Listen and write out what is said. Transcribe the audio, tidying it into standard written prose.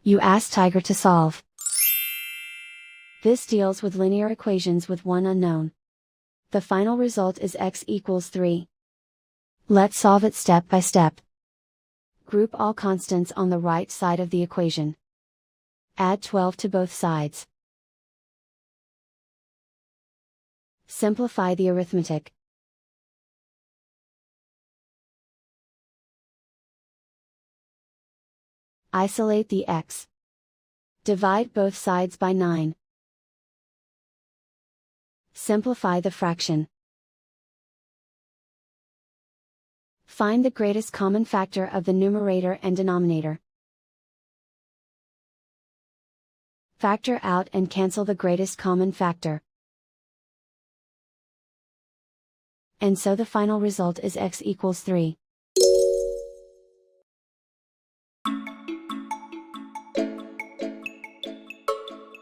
You ask Tiger to solve. This deals with linear equations with one unknown. The final result is x equals 3. Let's solve it step by step. Group all constants on the right side of the equation. Add 12 to both sides. Simplify the arithmetic. Isolate the x. Divide both sides by 9. Simplify the fraction. Find the greatest common factor of the numerator and denominator. Factor out and cancel the greatest common factor. And so the final result is x equals 3.